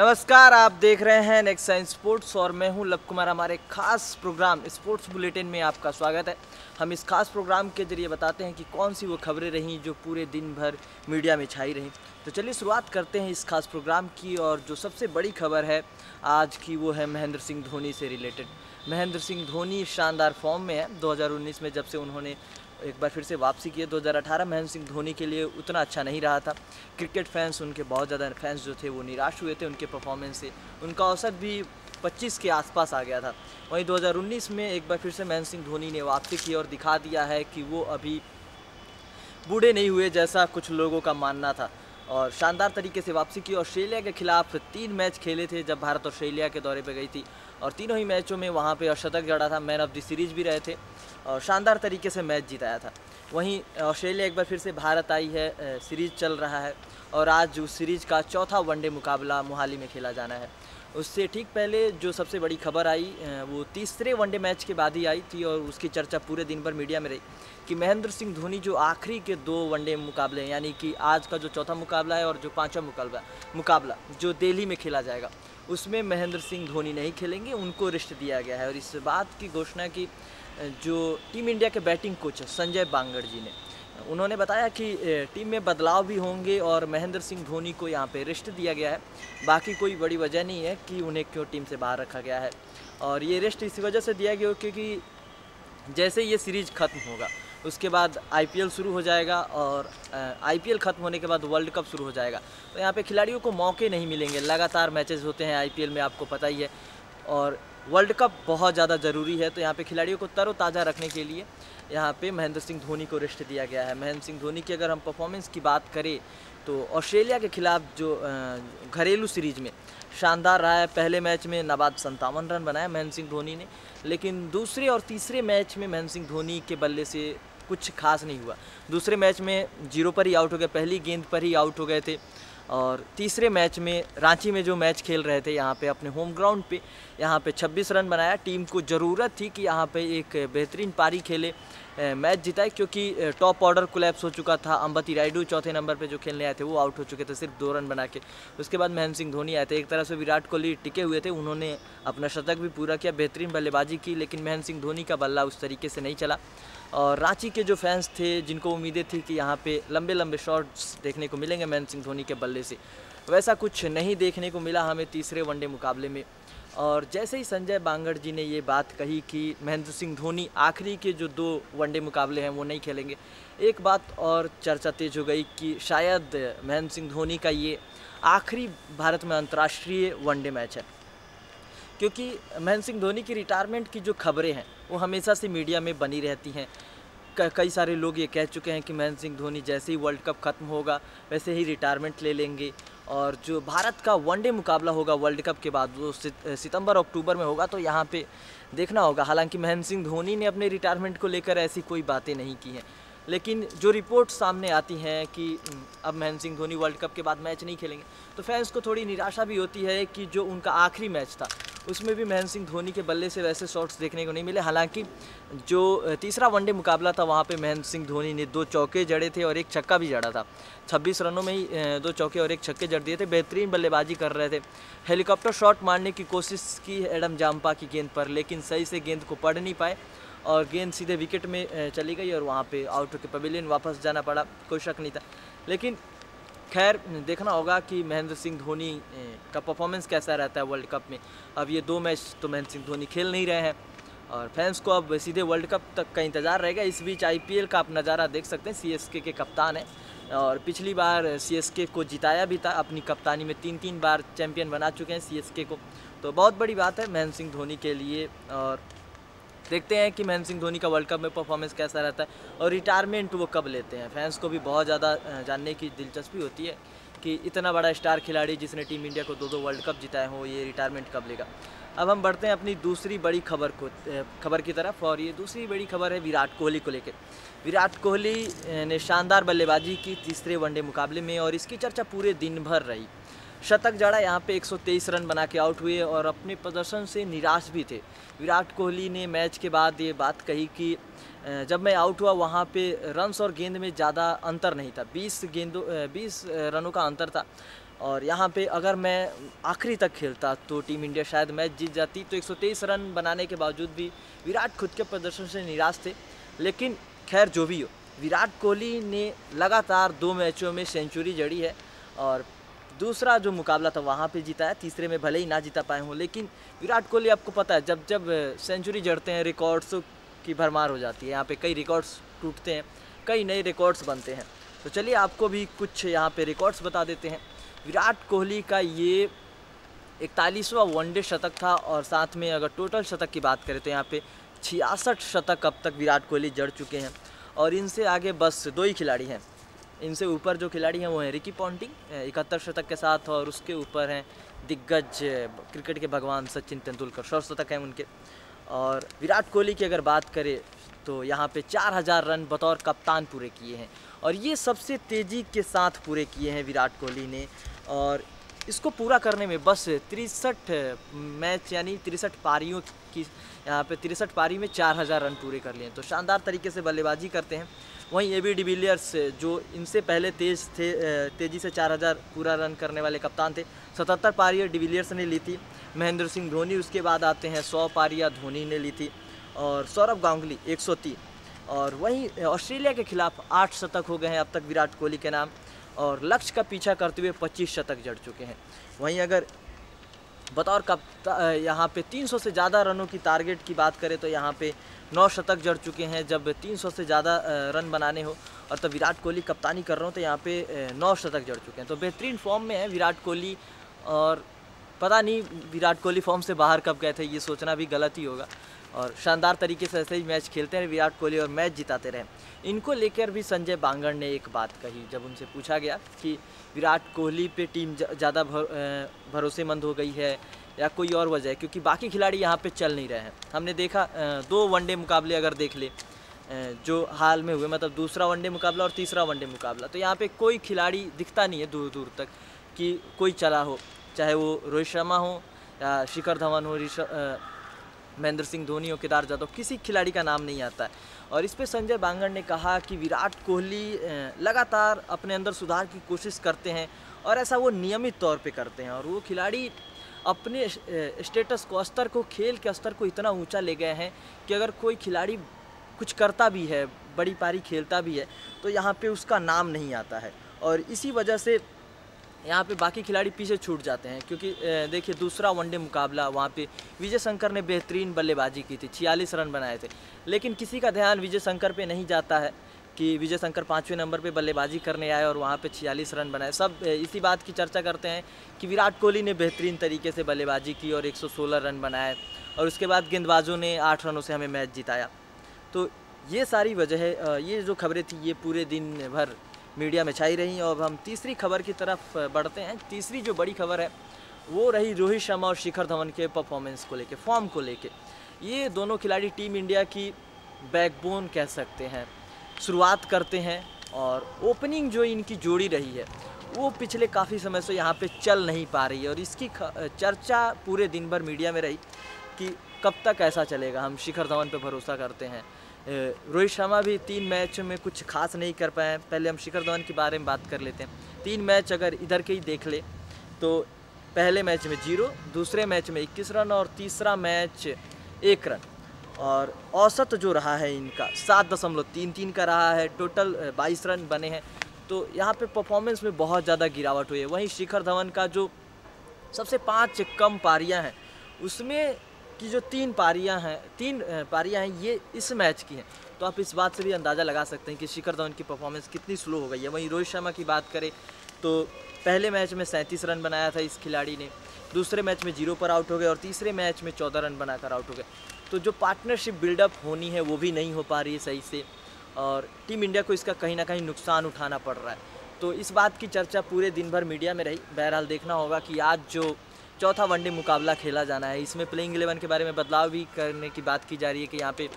नमस्कार, आप देख रहे हैं नेक्स्ट साइंस स्पोर्ट्स और मैं हूं लव कुमार। हमारे खास प्रोग्राम स्पोर्ट्स बुलेटिन में आपका स्वागत है। हम इस खास प्रोग्राम के जरिए बताते हैं कि कौन सी वो खबरें रहीं जो पूरे दिन भर मीडिया में छाई रहीं। तो चलिए शुरुआत करते हैं इस खास प्रोग्राम की। और जो सबसे बड़ी खबर है आज की वो है महेंद्र सिंह धोनी से रिलेटेड। महेंद्र सिंह धोनी शानदार फॉर्म में है। 2019 में जब से उन्होंने एक बार फिर से वापसी की है। 2018 महेंद्र सिंह धोनी के लिए उतना अच्छा नहीं रहा था। क्रिकेट फैंस, उनके बहुत ज़्यादा फैंस जो थे वो निराश हुए थे उनके परफॉर्मेंस से। उनका औसत भी 25 के आसपास आ गया था। वहीं 2019 में एक बार फिर से महेंद्र सिंह धोनी ने वापसी की और दिखा दिया है कि वो अभी बूढ़े नहीं हुए जैसा कुछ लोगों का मानना था। और शानदार तरीके से वापसी की। ऑस्ट्रेलिया के खिलाफ 3 मैच खेले थे जब भारत ऑस्ट्रेलिया के दौरे पर गई थी और तीनों ही मैचों में वहाँ पे शतक जड़ा था। मैन ऑफ द सीरीज़ भी रहे थे और शानदार तरीके से मैच जिताया था। वहीं ऑस्ट्रेलिया एक बार फिर से भारत आई है, सीरीज़ चल रहा है और आज उस सीरीज़ का चौथा वनडे मुकाबला मोहाली में खेला जाना है। उससे ठीक पहले जो सबसे बड़ी खबर आई वो तीसरे वनडे मैच के बाद ही आई थी और उसकी चर्चा पूरे दिन भर मीडिया में रही कि महेंद्र सिंह धोनी जो आखिरी के 2 वनडे मुकाबले यानी कि आज का जो चौथा मुकाबला है और जो 5वां मुकाबला जो दिल्ली में खेला जाएगा उसमें महेंद्र सिंह धोनी नहीं खेलेंगे, उनको रेस्ट दिया गया है। और इस बात की घोषणा की जो टीम इंडिया के बैटिंग कोच है संजय बांगड़ जी ने, उन्होंने बताया कि टीम में बदलाव भी होंगे और महेंद्र सिंह धोनी को यहाँ पे रेस्ट दिया गया है। बाकी कोई बड़ी वजह नहीं है कि उन्हें क्यों टीम से बाहर रखा गया है। और ये रेस्ट इसी वजह से दिया गया क्योंकि जैसे ये सीरीज़ ख़त्म होगा उसके बाद आईपीएल शुरू हो जाएगा और आईपीएल ख़त्म होने के बाद वर्ल्ड कप शुरू हो जाएगा। तो यहाँ पे खिलाड़ियों को मौके नहीं मिलेंगे। लगातार मैचेस होते हैं आईपीएल में, आपको पता ही है, और वर्ल्ड कप बहुत ज़्यादा ज़रूरी है। तो यहाँ पे खिलाड़ियों को तरोताज़ा रखने के लिए यहाँ पे महेंद्र सिंह धोनी को रेस्ट दिया गया है। महेंद्र सिंह धोनी की अगर हम परफॉर्मेंस की बात करें तो ऑस्ट्रेलिया के खिलाफ जो घरेलू सीरीज़ में शानदार रहा है। पहले मैच में नाबाद 57 रन बनाया महेंद्र सिंह धोनी ने, लेकिन दूसरे और तीसरे मैच में महेंद्र सिंह धोनी के बल्ले से कुछ खास नहीं हुआ। दूसरे मैच में 0 पर ही आउट हो गए, पहली गेंद पर ही आउट हो गए थे। और तीसरे मैच में रांची में जो मैच खेल रहे थे यहाँ पे अपने होम ग्राउंड पे, यहाँ पे 26 रन बनाया। टीम को ज़रूरत थी कि यहाँ पे एक बेहतरीन पारी खेले, मैच जिताए, क्योंकि टॉप ऑर्डर कोलैप्स हो चुका था। अंबती रायडू चौथे नंबर पे जो खेलने आए थे वो आउट हो चुके थे सिर्फ 2 रन बना के। उसके बाद महेंद्र सिंह धोनी आए थे। एक तरह से विराट कोहली टिके हुए थे, उन्होंने अपना शतक भी पूरा किया, बेहतरीन बल्लेबाजी की, लेकिन महेंद्र सिंह धोनी का बल्ला उस तरीके से नहीं चला। और रांची के जो फैंस थे जिनको उम्मीदें थी कि यहाँ पे लंबे लंबे शॉट्स देखने को मिलेंगे महेंद्र सिंह धोनी के बल्ले से, वैसा कुछ नहीं देखने को मिला हमें तीसरे वनडे मुकाबले में। और जैसे ही संजय बांगड़ जी ने ये बात कही कि महेंद्र सिंह धोनी आखिरी के जो 2 वनडे मुकाबले हैं वो नहीं खेलेंगे, एक बात और चर्चा तेज हो गई कि शायद महेंद्र सिंह धोनी का ये आखिरी भारत में अंतर्राष्ट्रीय वनडे मैच है। क्योंकि महेंद्र सिंह धोनी की रिटायरमेंट की जो खबरें हैं वो हमेशा से मीडिया में बनी रहती हैं। कई सारे लोग ये कह चुके हैं कि महेंद्र सिंह धोनी जैसे ही वर्ल्ड कप ख़त्म होगा वैसे ही रिटायरमेंट ले लेंगे और जो भारत का वनडे मुकाबला होगा वर्ल्ड कप के बाद वो सितंबर अक्टूबर में होगा। तो यहाँ पे देखना होगा। हालांकि महेंद्र सिंह धोनी ने अपने रिटायरमेंट को लेकर ऐसी कोई बातें नहीं की हैं, लेकिन जो रिपोर्ट सामने आती हैं कि अब महेंद्र सिंह धोनी वर्ल्ड कप के बाद मैच नहीं खेलेंगे तो फैंस को थोड़ी निराशा भी होती है कि जो उनका आखिरी मैच था उसमें भी महेंद्र सिंह धोनी के बल्ले से वैसे शॉट्स देखने को नहीं मिले। हालांकि जो तीसरा वनडे मुकाबला था वहाँ पे महेंद्र सिंह धोनी ने 2 चौके जड़े थे और एक छक्का भी जड़ा था। 26 रनों में ही 2 चौके और 1 छक्के जड़ दिए थे। बेहतरीन बल्लेबाजी कर रहे थे। हेलीकॉप्टर शॉट मारने की कोशिश की एडम जाम्पा की गेंद पर, लेकिन सही से गेंद को पढ़ नहीं पाए और गेंद सीधे विकेट में चली गई और वहाँ पे आउट होकर पवेलियन वापस जाना पड़ा। कोई शक नहीं था। लेकिन खैर देखना होगा कि महेंद्र सिंह धोनी का परफॉर्मेंस कैसा रहता है वर्ल्ड कप में। अब ये 2 मैच तो महेंद्र सिंह धोनी खेल नहीं रहे हैं और फैंस को अब सीधे वर्ल्ड कप तक का इंतज़ार रहेगा। इस बीच आईपीएल का आप नज़ारा देख सकते हैं। सीएसके के कप्तान हैं और पिछली बार सीएसके को जिताया भी था। अपनी कप्तानी में 3 बार चैम्पियन बना चुके हैं सीएसके को। तो बहुत बड़ी बात है महेंद्र सिंह धोनी के लिए। और देखते हैं कि महेंद्र सिंह धोनी का वर्ल्ड कप में परफॉर्मेंस कैसा रहता है और रिटायरमेंट वो कब लेते हैं। फैंस को भी बहुत ज़्यादा जानने की दिलचस्पी होती है कि इतना बड़ा स्टार खिलाड़ी जिसने टीम इंडिया को 2 वर्ल्ड कप जिताए हो, ये रिटायरमेंट कब लेगा। अब हम बढ़ते हैं अपनी दूसरी बड़ी खबर की तरफ और ये दूसरी बड़ी खबर है विराट कोहली को लेकर। विराट कोहली ने शानदार बल्लेबाजी की तीसरे वनडे मुकाबले में और इसकी चर्चा पूरे दिन भर रही। शतक जड़ा, यहाँ पे 123 रन बना के आउट हुए और अपने प्रदर्शन से निराश भी थे। विराट कोहली ने मैच के बाद ये बात कही कि जब मैं आउट हुआ वहाँ पे रन्स और गेंद में ज़्यादा अंतर नहीं था, 20 रनों का अंतर था और यहाँ पे अगर मैं आखिरी तक खेलता तो टीम इंडिया शायद मैच जीत जाती। तो 123 रन बनाने के बावजूद भी विराट खुद के प्रदर्शन से निराश थे। लेकिन खैर जो भी हो, विराट कोहली ने लगातार 2 मैचों में सेंचुरी जड़ी है और दूसरा जो मुकाबला था वहाँ पे जीता है। तीसरे में भले ही ना जीता पाए हों, लेकिन विराट कोहली आपको पता है जब जब सेंचुरी जड़ते हैं रिकॉर्ड्स की भरमार हो जाती है। यहाँ पे कई रिकॉर्ड्स टूटते हैं, कई नए रिकॉर्ड्स बनते हैं। तो चलिए आपको भी कुछ यहाँ पे रिकॉर्ड्स बता देते हैं। विराट कोहली का ये 41वां वनडे शतक था और साथ में अगर टोटल शतक की बात करें तो यहाँ पे 66 शतक अब तक विराट कोहली जड़ चुके हैं। और इनसे आगे बस 2 ही खिलाड़ी हैं। इनसे ऊपर जो खिलाड़ी हैं वो हैं रिकी पॉन्टिंग 71 शतक के साथ, और उसके ऊपर हैं दिग्गज क्रिकेट के भगवान सचिन तेंदुलकर, 100 शतक हैं उनके। और विराट कोहली की अगर बात करें तो यहाँ पे 4000 रन बतौर कप्तान पूरे किए हैं और ये सबसे तेज़ी के साथ पूरे किए हैं विराट कोहली ने। और इसको पूरा करने में बस 63 मैच यानी 63 पारियों की, यहाँ पे 63 पारी में 4000 रन पूरे कर लिए। तो शानदार तरीके से बल्लेबाजी करते हैं। वहीं AB डिविलियर्स जो इनसे पहले तेज़ी से 4000 पूरा रन करने वाले कप्तान थे, 77 पारियाँ डिविलियर्स ने ली थी। महेंद्र सिंह धोनी उसके बाद आते हैं, 100 पारियाँ धोनी ने ली थी। और सौरभ गांगुली 103। और वहीं ऑस्ट्रेलिया के खिलाफ 8 शतक हो गए हैं अब तक विराट कोहली के नाम, और लक्ष्य का पीछा करते हुए 25 शतक जड़ चुके हैं। वहीं अगर बतौर यहाँ पे 300 से ज़्यादा रनों की टारगेट की बात करें तो यहाँ पे 9 शतक जड़ चुके हैं। जब 300 से ज़्यादा रन बनाने हो और तब विराट कोहली कप्तानी कर रहे हो तो यहाँ पे 9 शतक जड़ चुके हैं। तो बेहतरीन फॉर्म में है विराट कोहली, और पता नहीं विराट कोहली फॉर्म से बाहर कब गए थे, ये सोचना भी गलत ही होगा। और शानदार तरीके से ऐसे ही मैच खेलते हैं विराट कोहली और मैच जिताते रहे। इनको लेकर भी संजय बांगर ने एक बात कही जब उनसे पूछा गया कि विराट कोहली पे टीम ज़्यादा भरोसेमंद हो गई है या कोई और वजह है, क्योंकि बाकी खिलाड़ी यहाँ पे चल नहीं रहे हैं। हमने देखा 2 वनडे मुकाबले अगर देख ले जो हाल में हुए, मतलब दूसरा वनडे मुकाबला और तीसरा वनडे मुकाबला, तो यहाँ पे कोई खिलाड़ी दिखता नहीं है दूर दूर तक कि कोई चला हो, चाहे वो रोहित शर्मा हो या शिखर धवन हो, महेंद्र सिंह धोनी हो, केदार जाधव, किसी खिलाड़ी का नाम नहीं आता है। और इस पे संजय बांगर ने कहा कि विराट कोहली लगातार अपने अंदर सुधार की कोशिश करते हैं और ऐसा वो नियमित तौर पे करते हैं, और वो खिलाड़ी अपने स्टेटस को, स्तर को, खेल के स्तर को इतना ऊंचा ले गए हैं कि अगर कोई खिलाड़ी कुछ करता भी है, बड़ी पारी खेलता भी है, तो यहाँ पे उसका नाम नहीं आता है। और इसी वजह से यहाँ पे बाकी खिलाड़ी पीछे छूट जाते हैं। क्योंकि देखिए दूसरा वनडे मुकाबला वहाँ पे विजय शंकर ने बेहतरीन बल्लेबाजी की थी, 46 रन बनाए थे, लेकिन किसी का ध्यान विजय शंकर पे नहीं जाता है कि विजय शंकर 5वें नंबर पे बल्लेबाजी करने आए और वहाँ पे 46 रन बनाए। सब इसी बात की चर्चा करते हैं कि विराट कोहली ने बेहतरीन तरीके से बल्लेबाजी की और 116 रन बनाए, और उसके बाद गेंदबाजों ने 8 रनों से हमें मैच जिताया। तो ये सारी वजह है, ये जो खबरें थी ये पूरे दिन भर मीडिया में छाई रही। और अब हम तीसरी खबर की तरफ बढ़ते हैं। तीसरी जो बड़ी खबर है वो रही रोहित शर्मा और शिखर धवन के परफॉर्मेंस को लेके, फॉर्म को लेके। ये दोनों खिलाड़ी टीम इंडिया की बैकबोन कह सकते हैं। शुरुआत करते हैं और ओपनिंग जो इनकी जोड़ी रही है वो पिछले काफ़ी समय से यहाँ पे चल नहीं पा रही है, और इसकी चर्चा पूरे दिन भर मीडिया में रही कि कब तक ऐसा चलेगा। हम शिखर धवन पे भरोसा करते हैं। रोहित शर्मा भी 3 मैच में कुछ खास नहीं कर पाए। पहले हम शिखर धवन के बारे में बात कर लेते हैं। 3 मैच अगर इधर के ही देख ले तो पहले मैच में 0, दूसरे मैच में 21 रन और तीसरा मैच 1 रन। और औसत जो रहा है इनका 7.33 का रहा है। टोटल 22 रन बने हैं। तो यहाँ पे परफॉर्मेंस में बहुत ज़्यादा गिरावट हुई है। वहीं शिखर धवन का जो सबसे 5 कम पारियाँ हैं उसमें की जो 3 पारियाँ हैं ये इस मैच की हैं। तो आप इस बात से भी अंदाज़ा लगा सकते हैं कि शिखर धवन की परफॉर्मेंस कितनी स्लो हो गई है। वहीं रोहित शर्मा की बात करें तो पहले मैच में 37 रन बनाया था इस खिलाड़ी ने, दूसरे मैच में 0 पर आउट हो गए और तीसरे मैच में 14 रन बनाकर आउट हो गए। तो जो पार्टनरशिप बिल्डअप होनी है वो भी नहीं हो पा रही है सही से, और टीम इंडिया को इसका कहीं ना कहीं नुकसान उठाना पड़ रहा है। तो इस बात की चर्चा पूरे दिन भर मीडिया में रही। बहरहाल देखना होगा कि आज जो चौथा वनडे मुकाबला खेला जाना है इसमें प्लेइंग 11 के बारे में बदलाव भी करने की बात की जा रही है कि यहाँ पे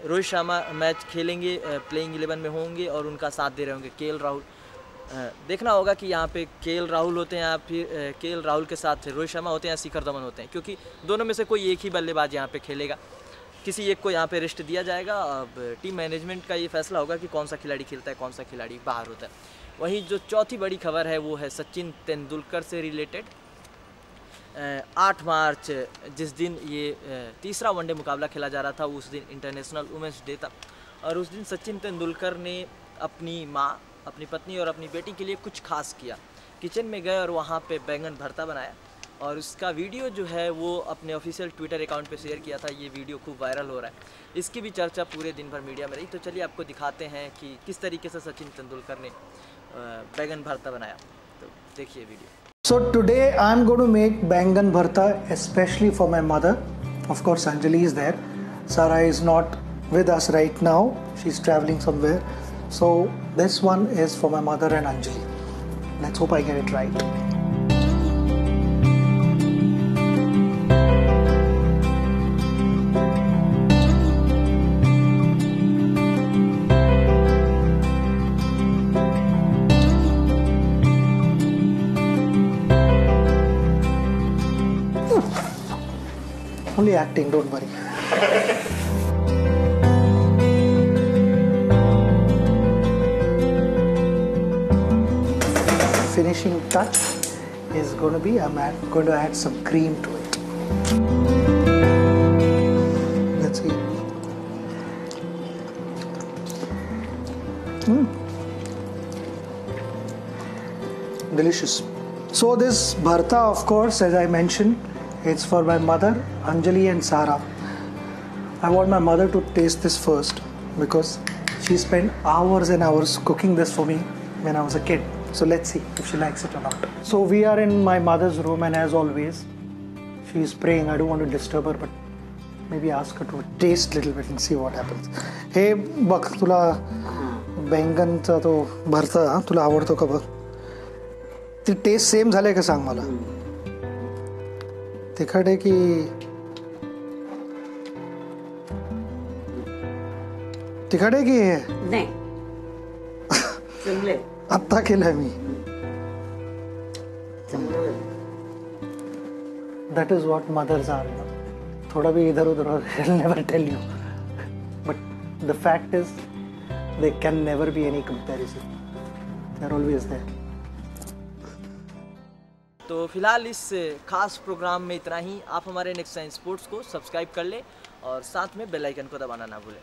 रोहित शर्मा मैच खेलेंगे, प्लेइंग 11 में होंगे और उनका साथ दे रहे होंगे केएल राहुल। देखना होगा कि यहाँ पे केएल राहुल होते हैं या फिर केएल राहुल के साथ रोहित शर्मा होते हैं या शिखर धवन होते हैं, क्योंकि दोनों में से कोई एक ही बल्लेबाज यहाँ पे खेलेगा। किसी एक को यहाँ पे रेस्ट दिया जाएगा। अब टीम मैनेजमेंट का ये फैसला होगा कि कौन सा खिलाड़ी खेलता है, कौन सा खिलाड़ी बाहर होता है। वहीं जो चौथी बड़ी खबर है वो है सचिन तेंदुलकर से रिलेटेड। 8 मार्च जिस दिन ये तीसरा वनडे मुकाबला खेला जा रहा था, उस दिन इंटरनेशनल वुमेंस डे था और उस दिन सचिन तेंदुलकर ने अपनी माँ, अपनी पत्नी और अपनी बेटी के लिए कुछ खास किया। किचन में गए और वहाँ पे बैंगन भरता बनाया और उसका वीडियो जो है वो अपने ऑफिशियल ट्विटर अकाउंट पे शेयर किया था। ये वीडियो खूब वायरल हो रहा है, इसकी भी चर्चा पूरे दिन भर मीडिया में रही। तो चलिए आपको दिखाते हैं कि किस तरीके से सचिन तेंदुलकर ने बैंगन भरता बनाया, तो देखिए video. So today I'm going to make bangan bharta especially for my mother. Of course Anjali is there. Sara is not with us right now. She's traveling somewhere. So this one is for my mother and Anjali. Let's hope I get it right. Only acting, don't worry. Finishing touch is going to be, I'm going to add some cream to it. Let's see. Delicious. So this bharta, of course, as I mentioned, it's for my mother, Anjali and Sara. I want my mother to taste this first because she spent hours and hours cooking this for me when I was a kid. So let's see if she likes it or not. So we are in my mother's room and as always, she is praying. I don't want to disturb her, but maybe ask her to taste a little bit and see what happens. Hey, bak, tula बैंगनचा तो भरता तुला आवडतो का बघ? ती test same झाले का सांग मला? तिखट आहे की तिखट आहे की नाही चांगले आत्ता केलंय मी. That is what mothers are. थोड़ा भी इधर उधर हो, they'll never tell you. But the fact is, there can never be any comparison. They're always there. तो फिलहाल इस खास प्रोग्राम में इतना ही। आप हमारे नेक्स्ट साइंस स्पोर्ट्स को सब्सक्राइब कर लें और साथ में बेल आइकन को दबाना ना भूलें।